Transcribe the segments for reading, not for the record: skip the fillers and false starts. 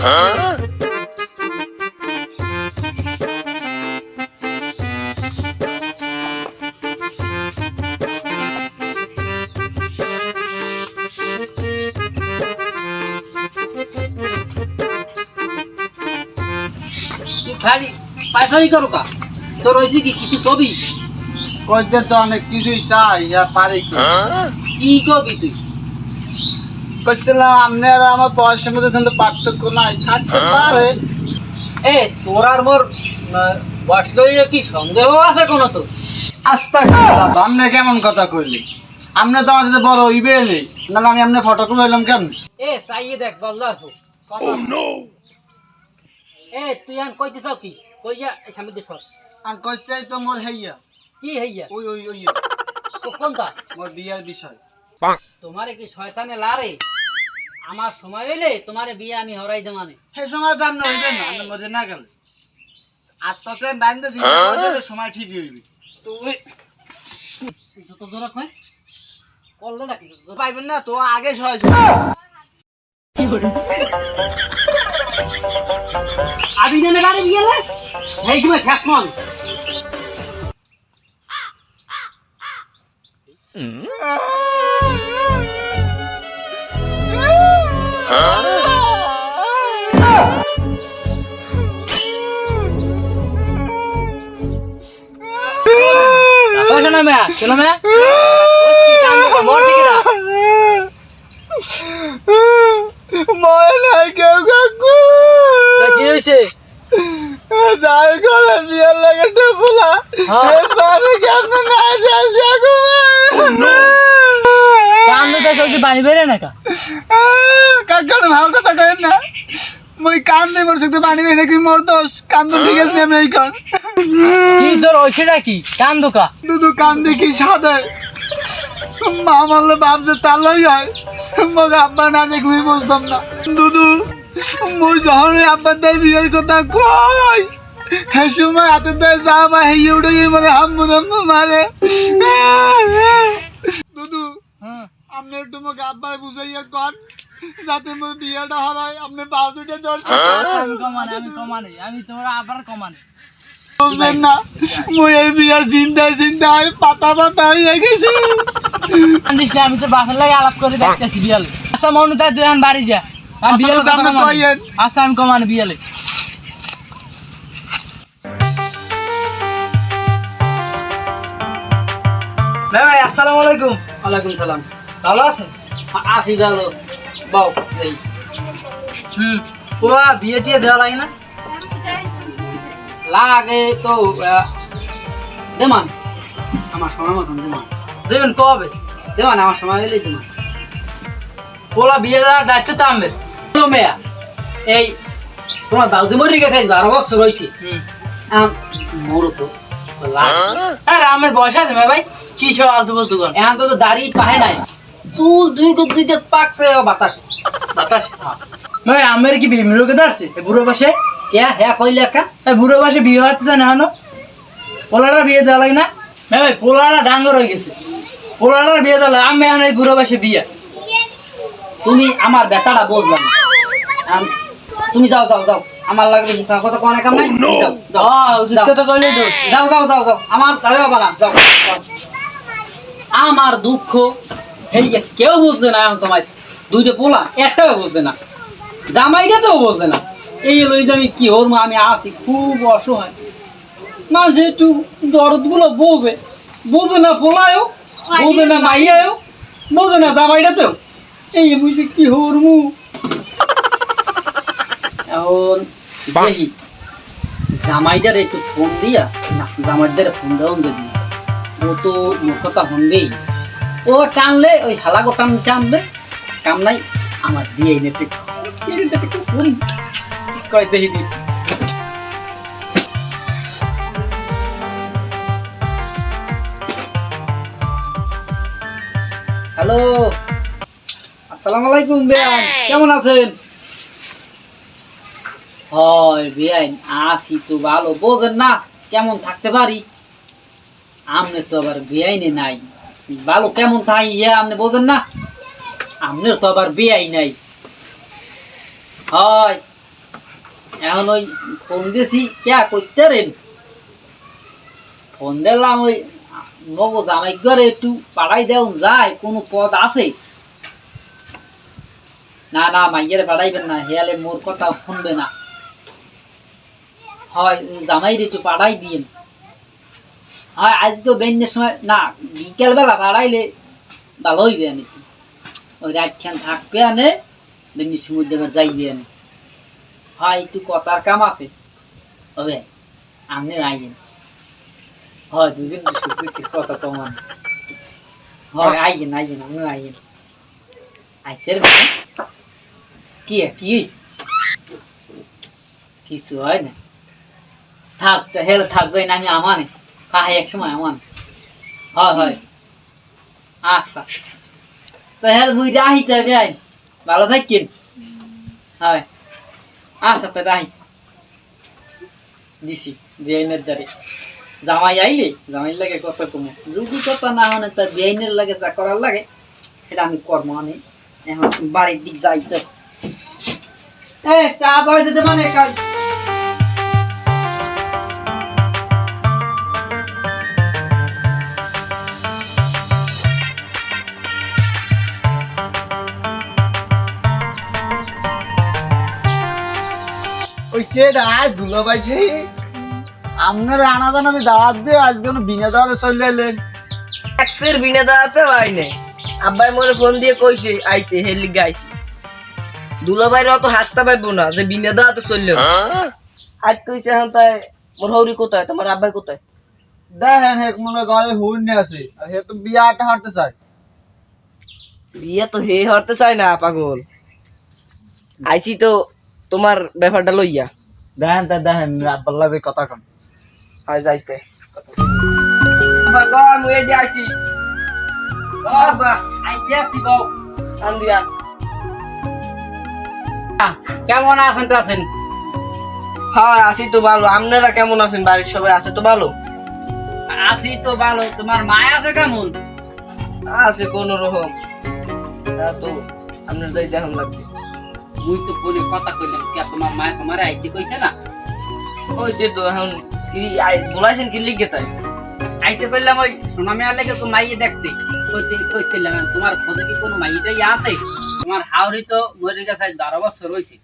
খালি পয়সাই করো কা তোর হয়েছে কি কিছু কবি কইতে তো অনেক কিছুই চাই ইয়া পারি কি কবি তুই কইছিলাম আপনি আর আমার বয়সের মধ্যে কিন্তু পার্থক্য নাই থাকতে পারে। এ তোর আর মোর বয়স লইয়া কি সন্দেহ আছে কোনো তো? আস্তা আপনি কেমন কথা কইলি? আপনি তো আমার সাথে বড় হইবে নেই, নাহলে আমি আপনি ফটো করে হইলাম কেমন? এ চাইয়ে দেখ বল্লা এ তুই আন কইতে চাও কি কইয়া সামনে দে সর আর কইছাই তো মোর হেইয়া কি হইয়া ওই ওই ওই কোনটা মোর বিয়ার বিষয়। তোমারে কি শয়তানে লারে আমার সময় হইলে তোমারে বিয়ে আমি হরাই দে মানে সেই সময় তো আপনি হইবে না, আপনি মধ্যে না গেলে 8% বাইন্দে সময় ঠিকই হইবে। তুই যত জোরা কয় করলে নাকি পাইবেন না তো আগে সহায় আবি জানে গাড়ি গেলে এই তুমি ফ্যাসমন কি হয়েছে যাই করে বিয়ার লাগে টেপুলা এবারে কেমন না যাই যাগো কান্দো তো সবজি পানি বেরে না কা কাকার ভালো কথা কইন না মই কান নেই মোর সাথে পানি বেরে কি মোর দোষ কান্দ ঠিক আছে আমি এই কান কি তোর হইছে নাকি কান্দো কা দুদু কান দেখি সাদে মা বললে বাপ যে তালাই হয় মগ আব্বা না দেখবি বুঝতাম না দুদু মোর যখন আব্বা তাই বিয়ের কথা কই হ্যাঁ সময় হাতে দেয় যা বা হেয়ে উঠে গিয়ে মানে হাম্মু দাম্মু মারে দুদু আপনি একটু মোক আব্বাই বুঝাইয়া কন যাতে মোর বিয়েটা হয় আপনি পাও দুটো ধরছেন আমি তোমার আবার কমানে বুঝবেন না মই এই বিয়ার চিন্তায় পাতা পাতা হয়ে গেছি আমি তো বাপের লাগে আলাপ করে দেখতেছি বিয়ালে আচ্ছা মনু তাই তুই এখন বাড়ি যা আমি বিয়ালে কথা কমানে আচ্ছা আমি কমানে বিয়ালে ভাই আসসালামু আলাইকুম। ওয়ালাইকুম সালাম ভালো আছেন? আসি ভালো বাউ দেই পুরা বিয়ে টিয়ে দেওয়া লাগে না? লাগে তো দেমান আমার সময় মতন দেমান দেবেন কবে? দেমান আমার সময় হলেই দেমান পোলা বিয়ে দেওয়ার দায়িত্ব তো আমের। মেয়া এই তোমার বাউজি মরি গেছে 12 বছর হয়েছে মরো তো আরে আমার বয়স আছে ভাই কি সব আলতু বলতু কর এখন তো দাড়ি পাহে নাই চুল দুই গাছ পাকছে বাতাস বাতাস ভাই আমার কি বিয়ে রোগে দাঁড়ছে বুড়ো পাশে কে হ্যাঁ কইলে একা বুড়ো পাশে বিয়ে হচ্ছে না এখনো পোলাটা বিয়ে দেওয়া লাগে না ভাই পোলাটা ডাঙ্গর হয়ে গেছে পোলাটার বিয়ে দেওয়া লাগে আমি এখন এই বুড়ো পাশে বিয়ে তুমি আমার বেটাটা বুঝলাম না তুমি যাও যাও যাও আমার লাগে কথা কোন কাম নাই যাও যাও তো কইলে তো যাও যাও যাও যাও আমার কাছে যাও না যাও আমার দুঃখ এই কেউ বুঝবে না এখন তোমার দুইটা পোলা একটাও বুঝবে না জামাইটা তো বুঝবে না এই লই যে আমি কি হরমু আমি আছি খুব অসহায় মানুষ একটু দরদ গুলো বোঝে না পোলায়ও বোঝে না মাইয়াও বোঝে না জামাইটাতেও এই বুঝতে কি হরমু এখন দেখি জামাইটার একটু ফোন দিয়া না জামাইটার ফোন দেওয়া যদি ও তো মোর কথা শুনবেই ও টানলে ওই হালাগো টানবে কাম নাই আমার দিয়ে এনেছে কয় দেখি দি হ্যালো আসসালামু আলাইকুম বেয়ান কেমন আছেন হয় বেআইন আসি তো ভালো বোঝেন না কেমন থাকতে পারি আমনে তো আবার বেআইনে নাই ভালো কেমন থাই ইয়ে আপনি বোঝেন না আমনের তো আবার বেআই নাই হয় এখন ওই ফোন দিয়েছি কে করতে রেন ফোন দিলাম ওই মগো জামাই ঘরে একটু পাড়াই দেওয়া যায় কোনো পদ আছে না না মাইয়ের পাঠাইবেন না হেয়ালে মোর কথা শুনবে না হয় জামাইরে একটু পাঠাই দিন হয় আজকে বেঞ্জের সময় না বিকেলবেলা পাঠাইলে ভালো হইবে আনি ওই রাতখান থাকবে আনে বেঞ্জের সময় দেবার যাইবে আনে হয় একটু কথার কাম আছে তবে আপনি আইবেন হয় দুজন সত্যির কথা কমান হয় আইবেন আইবেন আপনি আইবেন আইতে কি কি কিছু হয় না থাক হেল থাকবে না আমি আমানে কাহে এক সময় আমান হয় হয় আচ্ছা তো হেল মুই রাহি যাবে আই ভালো থাকেন হয় আচ্ছা তো রাহি দিছি বেআইনের দ্বারে জামাই আইলে জামাইয়ের লাগে কত কমে যদি কথা না হনে তা বেআইনের লাগে যা করার লাগে এটা আমি কর্ম আনি এখন বাড়ির দিক যাই তো চা দই যেতে মানে কাজ ওই কে আজ দুলো পাইছে আপনার আনা জানাতে দাওয়াত দিয়ে আজ কোনো বিনা দাওয়াতে চলে এলেন ট্যাক্সের বিনা দাঁড়াতে হয় না আব্বাই মোরে ফোন দিয়ে কইছে আইতে হেলি গাইছি দুলাভাইরা অত হাসতে পাইবো না যে বিনা দাঁড়াতে চললে আজ কইছে এখন তাই মোর হৌরি কোথায় তোমার আব্বাই কোথায় দেখেন এক মনে গায়ে হুন আছে আর হে তো বিয়াটা হারতে চায় বিয়ে তো হে হরতে চায় না পাগল আইছি তো তোমার ব্যাপারটা লইয়া দেখেন আব্বাল্লা যে কথা কন আয় যাইতে বাবা আমি এই যে আইছি বাবা আইতেছি গো সান্দিয়া কেমন আছেন আছেন হ্যাঁ আছি তো ভালো আপনারা কেমন আছেন বাড়ির সবাই আছে তো ভালো আছি তো ভালো তোমার মায় আছে কেমন আছে কোন রকম তো আপনার যাই দেখান লাগছে মুই তো বলি কথা কইলাম কে তোমার মায় তোমারে আইতে কইছে না ওই যে তো এখন কি বলাইছেন কি লিখে তাই আইতে কইলাম ওই সোনা মেয়ার লাগে তো মাইয়ে দেখতে কইছিলাম তোমার খোঁজে কি কোনো মাইয়েটাই আছে তোমার হাওড়ি তো মরে গেছে 12 বছর হইছে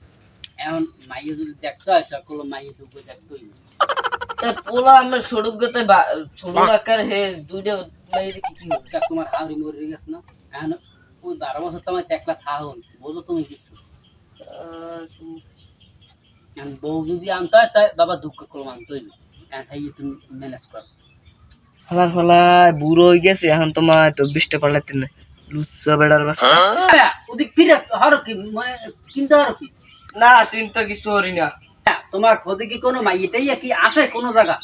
এখন মাইয়ে যদি দেখতে হয় তো কোনো মাইয়ে দুগো দেখতে হইবে তাই পোলা আমরা সড়ক গতে ছোট আকার হে দুইটা মেয়ে দেখি কি হবে তোমার হাওড়ি মরে গেছে না এখন ওই 12 বছর তোমার একলা থাকুন বোঝো তুমি কিছু এখন বউ যদি আনতে হয় তাই বাবা দুঃখ করে আনতে হইবে এখন তুমি ম্যানেজ করো ফালার ফালায় বুড়ো হয়ে গেছে এখন তোমার তো 20টা পারলাতে না লুচ্চা বেড়ার বাচ্চা ওদিক ফিরে হারো কি মানে চিন্তা হারো কি না চিন্তা কিছু করি না তোমার খোঁজে কি কোনো মাইয়েটাই কি আছে কোনো জায়গা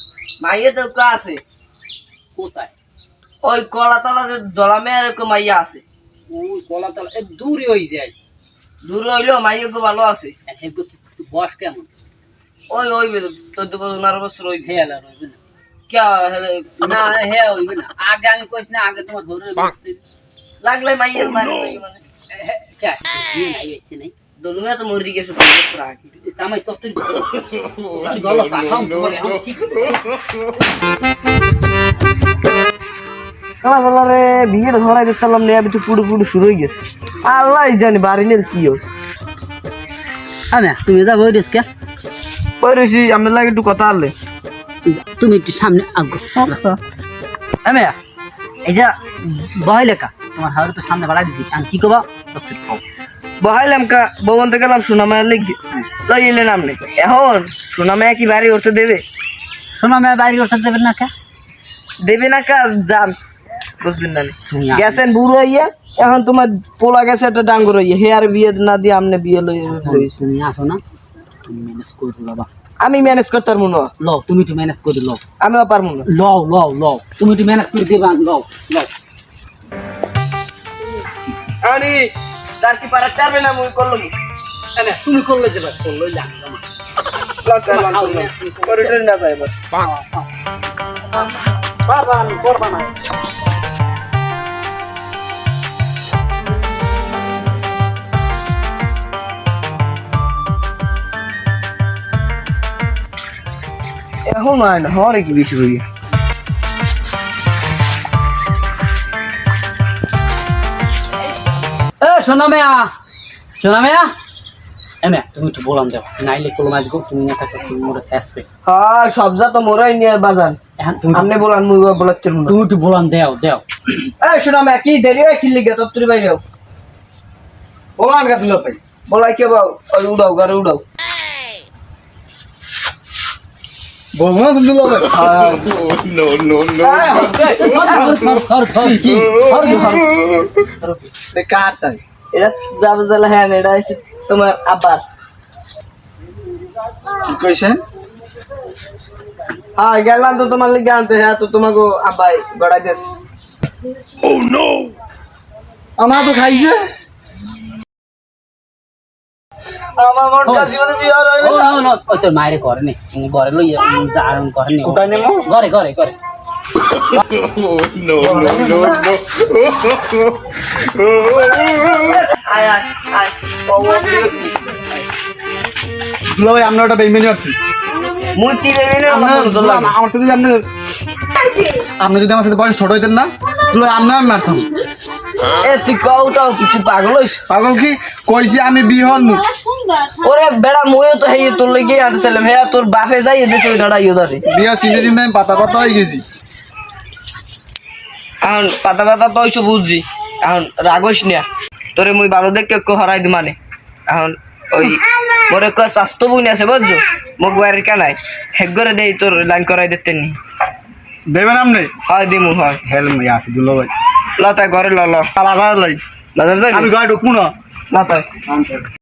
মাইয়া তো কা আছে কোথায় ওই কলাতলা যে দলামে আর একটা মাইয়া আছে ওই কলাতলা দূরে হয়ে যায় দূর হইলেও মাইয়া তো ভালো আছে বয়স কেমন ওই ওই 14-15 বছর ওই হেয়ালা রইবে না কে না হে হইবে না আগে আমি কইছি না আগে তোমার ধরে লাগলে মাইয়ের মানে কে নাই হইছে নাই দলুমে তো মরি গেছে 5 বছর আগে আমি তো তুই গলা সাখাম তোমার ঠিক কালা বলা রে বিয়ের ধরাই দিতাম নে আমি তো পুরো পুরো শুরু হয়ে গেছে আল্লাহই জানি বাড়িনের কি হচ্ছে আমি তুমি যা বই দিস কে ওই রইছি আমরা লাগে একটু কথা আনলে তুমি একটু সামনে আগো আমি এই যে বহাই লেখা তোমার হাওড়ে তো সামনে বাড়াই দিছি আমি কি কবা বহাইলাম কা ববন্ত গেলাম সোনামায়া লিখে লই এলেন আপনি এখন সোনামায়া কি বাড়ি উঠতে দেবে শোনা মেয়ে বাইরে করতে দেবেন না কে দেবে না কা যান বুঝবেন না তুমি গেছেন বুড়ো হইয়া এখন তোমার পোলা গেছে একটা ডাঙ্গর হইয়া হে আর বিয়ে না দিয়ে আপনি বিয়ে লইছে তুমি আসো না তুমি ম্যানেজ করে দিও বাবা আমি ম্যানেজ করতে পারবো না লও তুমি একটু ম্যানেজ করে লও আমিও পারবো না লও লও লও তুমি একটু ম্যানেজ করে দিবা লও লও আমি তার কি পারা চাবে না মুই করলো কি আরে তুমি করলে যাবে করলে যাক তোমার করিডোর না যাইবা বাবা আমি করবা না কখন হয় না হরে কি বেশি হই এ সোনা মেয়া এমে তুমি একটু বলান দাও নাইলে কলম আজ গো তুমি না থাকলে তুমি মোরে শেষবে হ্যাঁ সবজা তো মোরাই নিয়ে বাজান এখন তুমি আপনি বলান মুই বলাচ্ছেন না তুমি একটু বলান দাও এই শোনা মে কি দেরি হয় কি লিগে তোর বাইরেও ওলান গা দিল ভাই বলাই কে বাউ ওই উড়াও গারে উড়াও বলবো না দিল ভাই কার তাই এটা যাবে জালা হ্যাঁ এটা হচ্ছে তোমার আবার কি কইছেন হ্যাঁ গেলাম তো তোমার লিগে আনতে হ্যাঁ তো তোমাকে আব্বাই গড়াই দেশ আমার তো খাইছে আমার মনটা জীবনে বিয়ে হইলো না তোর মায়ের ঘরে নেই ঘরে লই যা ঘরে নেই কোথায় নেমো ঘরে আয় আয় আয় দুলা ভাই আমরা ওটা বেইমানি আছি মুই তীরে মেনে আমার সুন্দর লাগে আমার সাথে আপনি যদি আমার সাথে বয়স ছোট হইতেন না দুলা আমরা আর মারতাম এ তুই কওটাও কিছু পাগল হইছ পাগল কি কইছি আমি বিয়ে হল মু ওরে বেড়া মুইও তো হেই তোর লাগি আনছিলাম হ্যাঁ তোর বাপে যাই দেশে দাঁড়াইও দাঁড়ি বিয়ে চিন্তা চিন্তা আমি পাতা পাতা হয়ে গেছি এখন পাতা পাতা তো হইছো বুঝছি এখন রাগস না তোরে মুই ভালো দেখে একটু হরাই দি মানে এখন ওই মোরে কয় স্বাস্থ্য বুনি আছে বুঝছো মোক বাড়ির কানাই হেক করে দেই তোর লাইন করাই দিতেন নি দেবেন আপনি হয় দিমু হয় হেলম আছে দুলা ভাই লতা ঘরে ল বাজার লাই বাজার যাই আমি গাড়ি ঢুকবো না লতা